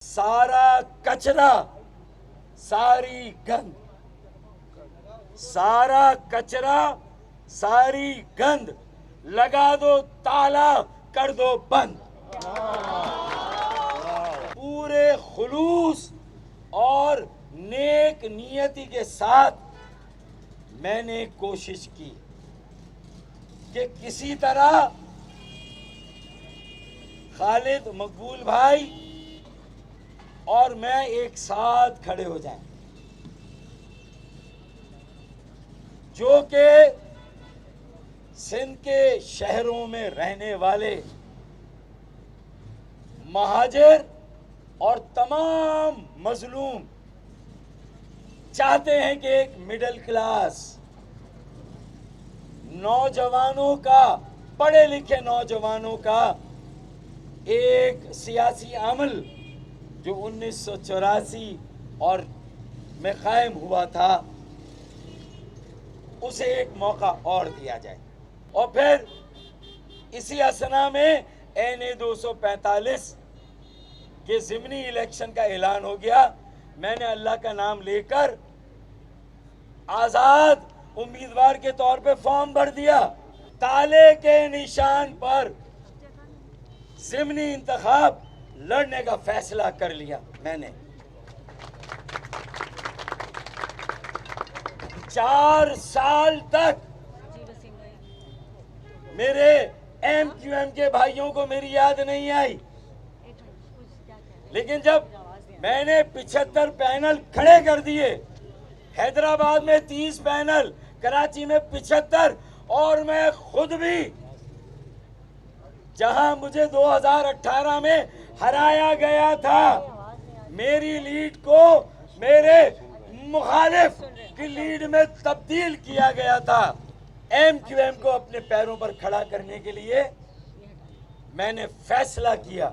सारा कचरा, सारी गंद, सारा कचरा, सारी गंद लगा दो ताला, कर दो बंद। पूरे खुलूस और नेक नियति के साथ मैंने कोशिश की कि किसी तरह खालिद मकबूल भाई और मैं एक साथ खड़े हो जाएं, जो कि सिंध के शहरों में रहने वाले महाजिर और तमाम मजलूम चाहते हैं कि एक मिडिल क्लास नौजवानों का, पढ़े लिखे नौजवानों का एक सियासी अमल जो 1984 और में कायम हुआ था, उसे एक मौका और दिया जाए। और फिर इसी असना में NA 245 के ज़िमनी इलेक्शन का ऐलान हो गया। मैंने अल्लाह का नाम लेकर आजाद उम्मीदवार के तौर पे फॉर्म भर दिया। ताले के निशान पर ज़िमनी इंतखाब लड़ने का फैसला कर लिया। मैंने 4 साल तक मेरे MQM के भाइयों को मेरी याद नहीं आई, लेकिन जब मैंने 75 पैनल खड़े कर दिए, हैदराबाद में 30 पैनल, कराची में 75, और मैं खुद भी जहां मुझे 2018 में हराया गया था, मेरी लीड को मेरे मुखालिफ की लीड में तब्दील किया गया था। MQM को अपने पैरों पर खड़ा करने के लिए मैंने फैसला किया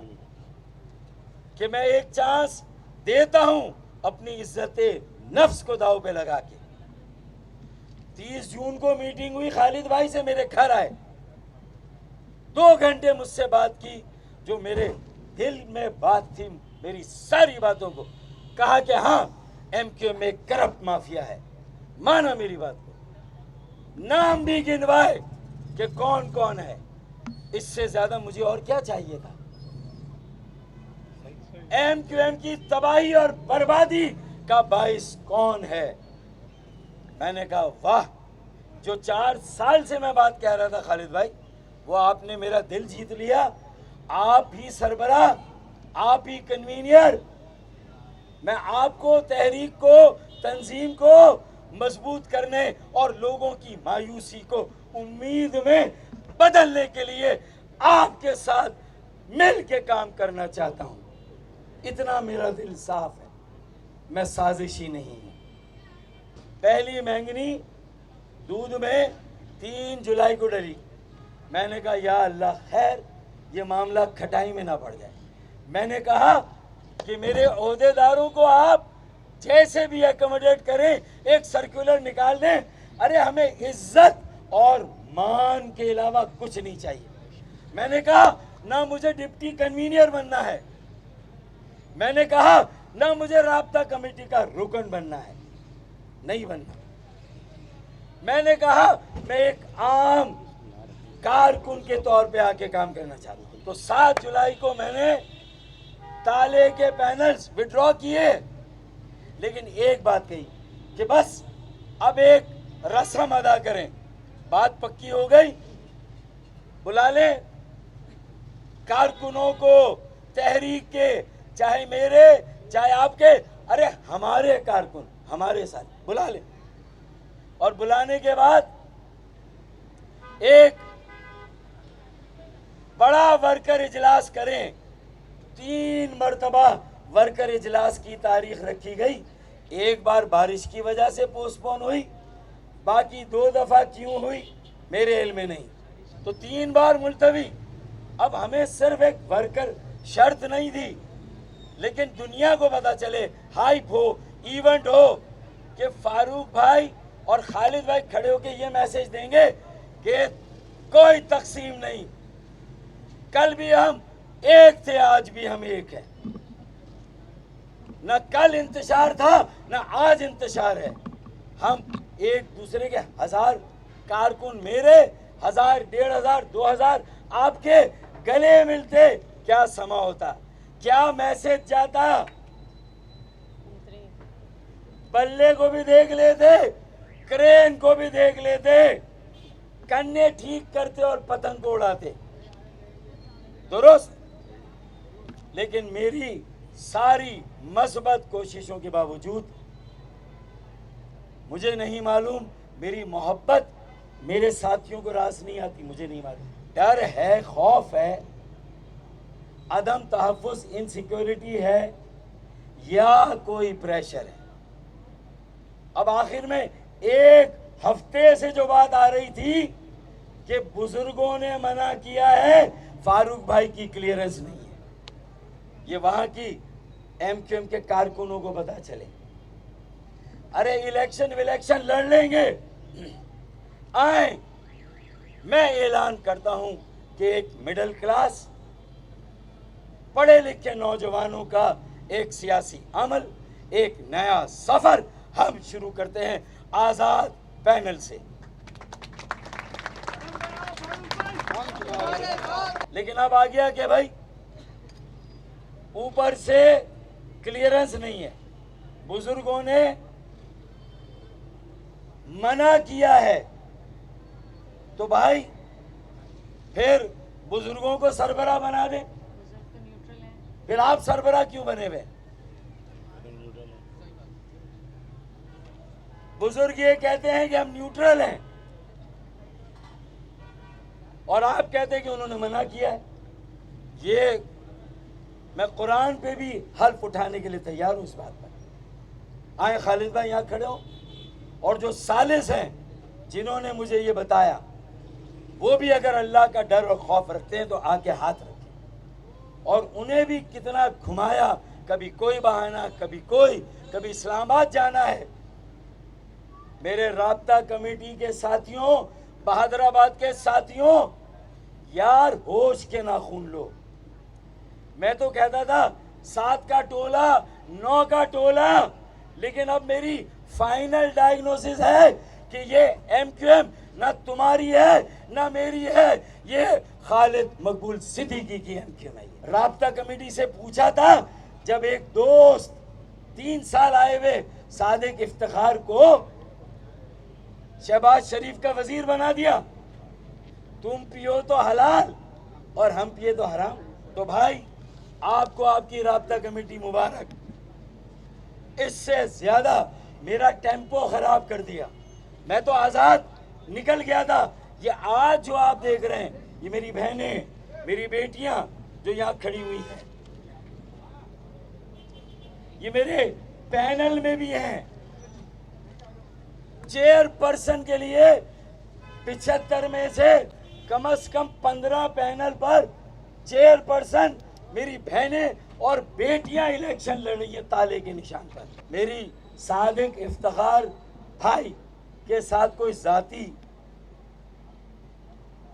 कि मैं एक चांस देता हूं अपनी इज्जते नफ्स को दाव पे लगा के। 30 जून को मीटिंग हुई, खालिद भाई से मेरे घर आए, 2 घंटे मुझसे बात की, जो मेरे दिल में बात थी, मेरी सारी बातों को कहा कि हाँ, MQM में करप्ट माफिया है, माना मेरी बात को, नाम भी गिनवाए कि कौन कौन है। इससे ज्यादा मुझे और क्या चाहिए था? MQM की तबाही और बर्बादी का बाइस कौन है? मैंने कहा वाह, जो 4 साल से मैं बात कह रहा था खालिद भाई, वो आपने मेरा दिल जीत लिया। आप ही सरबराह, आप ही कन्वीनियर। मैं आपको, तहरीक को, तंजीम को मजबूत करने और लोगों की मायूसी को उम्मीद में बदलने के लिए आपके साथ मिल के काम करना चाहता हूं। इतना मेरा दिल साफ है, मैं साजिशी नहीं हूं। पहली महंगनी दूध में 3 जुलाई को डली। मैंने कहा या अल्लाह, खैर ये मामला खटाई में ना पड़ जाए। मैंने कहा कि मेरे ओहदेदारों को आप जैसे भी एकोमोडेट करें, एक सर्कुलर निकाल दें। अरे हमें इज्जत और मान के अलावा कुछ नहीं चाहिए। मैंने कहा ना मुझे डिप्टी कन्वीनियर बनना है, मैंने कहा ना मुझे राब्ता कमेटी का रुकन बनना है, नहीं बनना। मैंने कहा मैं एक आम कारकुन के तौर पे आके काम करना चाहता हूं। तो 7 जुलाई को मैंने ताले के पैनल्स विड्रॉ किए, लेकिन एक बात कही कि बस अब एक रस्म अदा करें। बात पक्की हो गई, बुला ले कारकुनों को, तहरीक के, चाहे मेरे चाहे आपके, अरे हमारे कारकुन हमारे साथ बुला ले। और बुलाने के बाद एक बड़ा वर्कर इजलास करें। 3 मरतबा वर्कर इजलास की तारीख रखी गई। एक बार बारिश की वजह से पोस्टपोन हुई, बाकी 2 दफा क्यों हुई मेरे इल्म में नहीं, तो 3 बार मुलतवी। अब हमें सिर्फ एक वर्कर शर्त नहीं थी, लेकिन दुनिया को पता चले, हाइप हो, इवेंट हो, कि फारूक भाई और खालिद भाई खड़े होकर ये मैसेज देंगे कि कोई तकसीम नहीं, कल भी हम एक थे, आज भी हम एक हैं। न कल इंतशार था न आज इंतशार है। हम एक दूसरे के 1000 कारकुन, मेरे 1000, 1500, 2000 आपके गले मिलते, क्या समा होता, क्या मैसेज जाता, बल्ले को भी देख लेते, क्रेन को भी देख लेते, कन्ने ठीक करते और पतंग को उड़ाते, दुरुस्त। लेकिन मेरी सारी मस्बत कोशिशों के बावजूद मुझे नहीं मालूम, मेरी मोहब्बत मेरे साथियों को रास नहीं आती, मुझे नहीं मालूम। डर है, खौफ है, अदम तहफ़्फ़ुज़, इनसिक्योरिटी है या कोई प्रेशर है। अब आखिर में एक हफ्ते से जो बात आ रही थी कि बुजुर्गों ने मना किया है, फारूक भाई की क्लियरेंस नहीं है, ये वहां की एमक्यूएम के कारकुनों को पता चले। अरे इलेक्शन विलेक्शन लड़ लेंगे, आए, मैं ऐलान करता हूं कि एक मिडिल क्लास पढ़े लिखे नौजवानों का एक सियासी अमल, एक नया सफर हम शुरू करते हैं आजाद पैनल से। लेकिन अब आ गया कि भाई ऊपर से क्लियरेंस नहीं है, बुजुर्गों ने मना किया है, तो भाई फिर बुजुर्गों को सरबराह बना दे। फिर आप सरबराह क्यों बने हुए? बुजुर्ग ये कहते हैं कि हम न्यूट्रल हैं और आप कहते हैं कि उन्होंने मना किया है। ये मैं कुरान पे भी हल्फ उठाने के लिए तैयार हूं इस बात पर। आए खालिद भाई यहां खड़े हो, और जो सालिस हैं जिन्होंने मुझे ये बताया, वो भी अगर अल्लाह का डर और खौफ रखते हैं तो आके हाथ रखें। और उन्हें भी कितना घुमाया, कभी कोई बहाना, कभी कोई, कभी इस्लामाबाद जाना है। मेरे राब्ता कमेटी के साथियों, बहादुराबाद के साथियों, यार होश के नाखून लो। मैं तो कहता था 7 का टोला, 9 का टोला, लेकिन अब मेरी फाइनल डायग्नोसिस है कि ये एमक्यूएम ना तुम्हारी है ना मेरी है, ये खालिद मकबूल सिद्दीकी की एमक्यूएम है। राब्ता कमेटी से पूछा था, जब एक दोस्त 3 साल आए हुए सादिक इफ्तिखार को शहबाज शरीफ का वजीर बना दिया, तुम पियो तो हलाल और हम पिए तो हराम। तो भाई आपको आपकी राब्ता कमेटी मुबारक, इससे ज्यादा मेरा टेम्पो खराब कर दिया। मैं तो आजाद निकल गया था। ये आज जो आप देख रहे हैं, ये मेरी बहनें, मेरी बेटियां जो यहाँ खड़ी हुई हैं, ये मेरे पैनल में भी हैं। चेयरपर्सन के लिए 75 में से कम 15 पैनल पर चेयरपर्सन मेरी बहनें और बेटियां इलेक्शन लड़ रही है ताले के निशान पर। मेरी सादिक इफ्तिखार भाई के साथ कोई जाती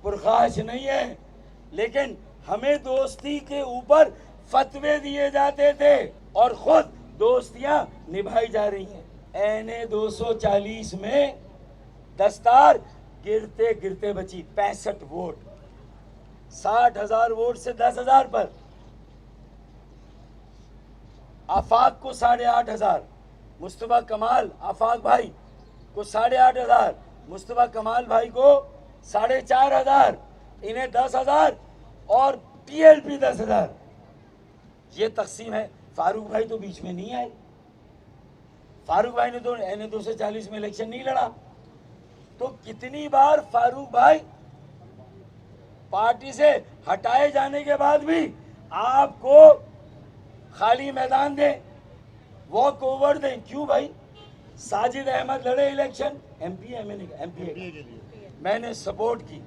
पुरखाश नहीं है, लेकिन हमें दोस्ती के ऊपर फतवे दिए जाते थे और खुद दोस्तियां निभाई जा रही हैं। एने 240 में दस्तार गिरते गिरते बची 65 वोट, 60,000 वोट से 10,000 पर। आफाक को 8,500, मुस्तफा कमाल आफाक भाई को 8,500, मुस्तफा कमाल भाई को 4,500, इन्हें 10,000 और टीएलपी 10,000। ये तकसीम है। फारूक भाई तो बीच में नहीं आए। फारूक भाई ने तो एन 240 में इलेक्शन नहीं लड़ा। तो कितनी बार फारूक भाई पार्टी से हटाए जाने के बाद भी आपको खाली मैदान दें, वॉक ओवर दें। क्यों भाई? साजिद अहमद लड़े इलेक्शन, एमपी मैंने सपोर्ट की,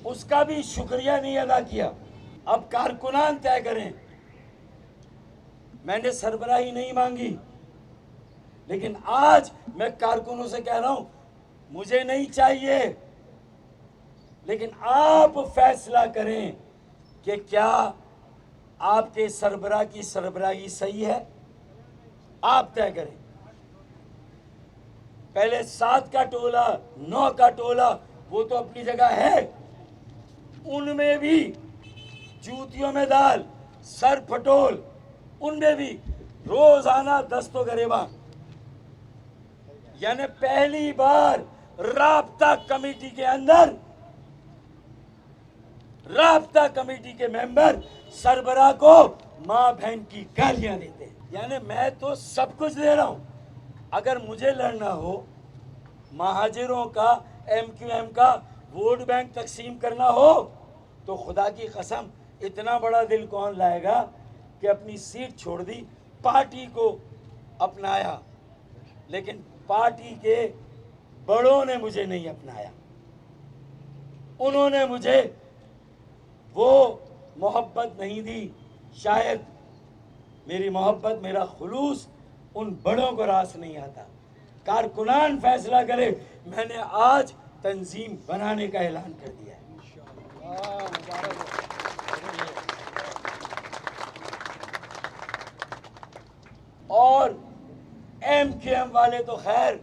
उसका भी शुक्रिया नहीं अदा किया। अब कारकुनान तय करें। मैंने सरबराही नहीं मांगी, लेकिन आज मैं कारकुनों से कह रहा हूं, मुझे नहीं चाहिए, लेकिन आप फैसला करें कि क्या आपके सरबराह की सरबराही सही है? आप तय करें। पहले 7 का टोला, 9 का टोला, वो तो अपनी जगह है, उनमें भी जूतियों में दाल, सर फटोल, उनमें भी रोजाना दस्तो गरेबा। यानी पहली बार राब्ता कमेटी के अंदर राब्ता कमेटी के मेंबर सरबराह को मां बहन की गालियां देते हैं। यानी मैं तो सब कुछ दे रहा हूं, अगर मुझे लड़ना हो, महाजिरों का, MQM का वोट बैंक तकसीम करना हो, तो खुदा की कसम इतना बड़ा दिल कौन लाएगा कि अपनी सीट छोड़ दी, पार्टी को अपनाया, लेकिन पार्टी के बड़ों ने मुझे नहीं अपनाया। उन्होंने मुझे वो मोहब्बत नहीं दी। शायद मेरी मोहब्बत, मेरा खुलूस उन बड़ों को रास नहीं आता। कारकुनान फैसला करे। मैंने आज तंजीम बनाने का ऐलान कर दिया है। और MQM वाले तो खैर,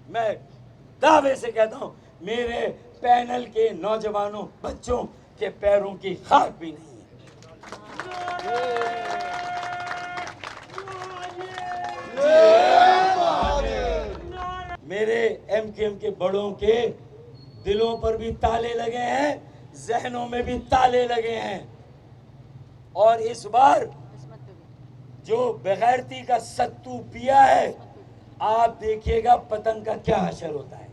मैं दावे से कहता हूं, मेरे पैनल के नौजवानों बच्चों के पैरों की खाक भी नहीं है। मेरे MQM के बड़ों के दिलों पर भी ताले लगे हैं, जहनों में भी ताले लगे हैं। और इस बार जो बेगैरती का सत्तू पिया है, आप देखिएगा पतंग का क्या हशर होता है।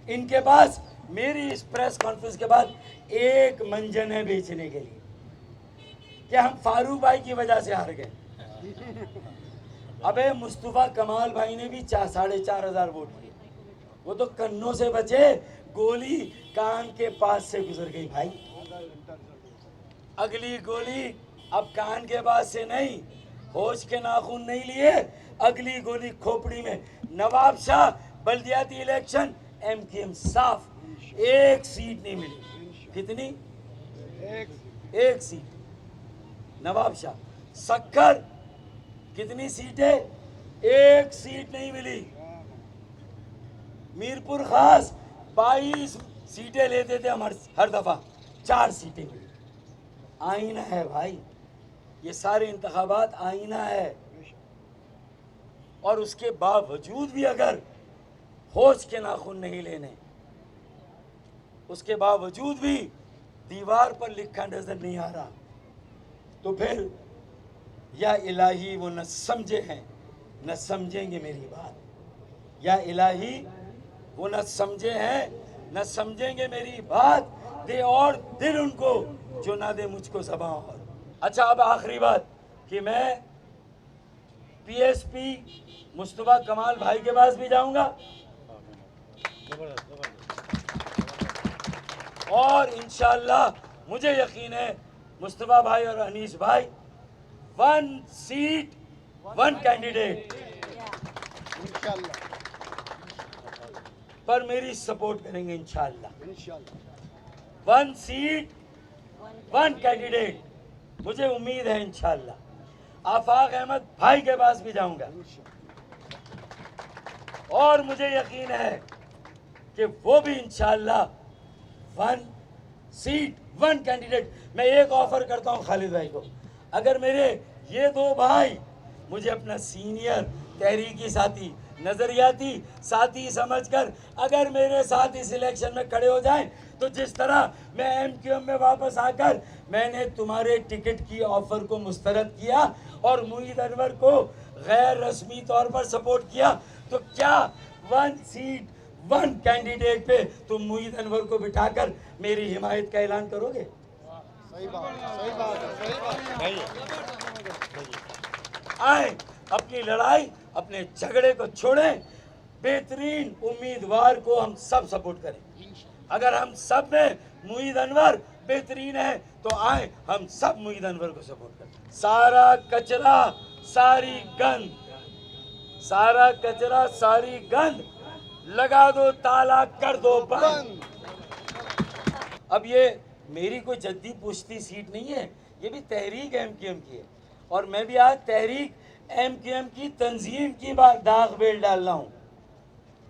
इनके पास मेरी इस प्रेस कॉन्फ्रेंस के बाद एक मंजन है बेचने के लिए कि हम फारूक भाई की वजह से हार गए। अबे मुस्तफा कमाल भाई ने भी 4,500 वोट किए, वो तो कन्नों से बचे, गोली कान के पास से गुजर गई भाई। अगली गोली अब कान के पास से नहीं, होश के नाखून नहीं लिए, अगली गोली खोपड़ी में। नवाब शाह बल्दियाती इलेक्शन, MQM साफ, एक सीट नहीं मिली। कितनी? एक सीट। नवाब शाह सक्खर कितनी सीटें? एक सीट नहीं मिली। मीरपुर खास 22 सीटें लेते थे हम हर दफा, 4 सीटें मिली। आईना है भाई, ये सारे इंतखाबात आईना है। और उसके बावजूद भी अगर होश के नाखून नहीं लेने, उसके बावजूद भी दीवार पर लिखा नजर नहीं आ रहा, तो फिर या इलाही वो न समझे हैं न समझेंगे मेरी बात। या इलाही वो न समझे हैं न समझेंगे मेरी बात। दे और दिल उनको जो ना दे मुझको ज़बां और। अच्छा, अब आखिरी बात कि मैं PSP मुस्तफा कमाल भाई के पास भी जाऊंगा और इंशाअल्लाह मुझे यकीन है मुस्तफा भाई और अनीस भाई 1 सीट 1 कैंडिडेट पर मेरी सपोर्ट करेंगे इंशाअल्लाह। 1 सीट 1 कैंडिडेट, मुझे उम्मीद है इंशाअल्लाह। आफाक अहमद भाई के पास भी जाऊंगा और मुझे यकीन है कि वो भी इंशाअल्लाह 1 सीट 1 कैंडिडेट। मैं एक ऑफर करता हूं खालिद भाई को, अगर मेरे ये 2 भाई मुझे अपना सीनियर तहरीकी साथी, नजरियाती साथी समझकर अगर मेरे साथ इस इलेक्शन में खड़े हो जाएं, तो जिस तरह मैं MQM में वापस आकर मैंने तुम्हारे टिकट की ऑफर को मुस्तरद किया और मुईद अनवर को गैर रस्मी तौर पर सपोर्ट किया, तो क्या 1 सीट 1 कैंडिडेट पे तुम मुईद अनवर को बिठाकर मेरी हिमायत का ऐलान करोगे? सही बात, सही बात, सही बात। आए अपनी लड़ाई, अपने झगड़े को छोड़ें, बेहतरीन उम्मीदवार को हम सब सपोर्ट करें। अगर हम सब में मुईद अनवर बेहतरीन है तो आए हम सब मुईद अनवर को सपोर्ट करें। सारा कचरा सारी गंद, सारा कचरा सारी गंद लगा दो ताला, कर दो बंद। अब ये मेरी कोई जद्दी पुश्ती सीट नहीं है, ये भी तहरीक एमक्यूएम की है। और मैं भी आज तहरीक एमक्यूएम की तंजीम की दाग बेल डाल रहा हूँ।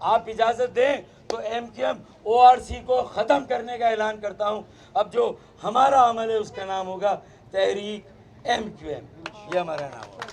आप इजाज़त दें तो एमक्यूएम ओआरसी को ख़त्म करने का ऐलान करता हूँ। अब जो हमारा अमल है उसका नाम होगा तहरीक एमक्यूएम, ये हमारा नाम होगा।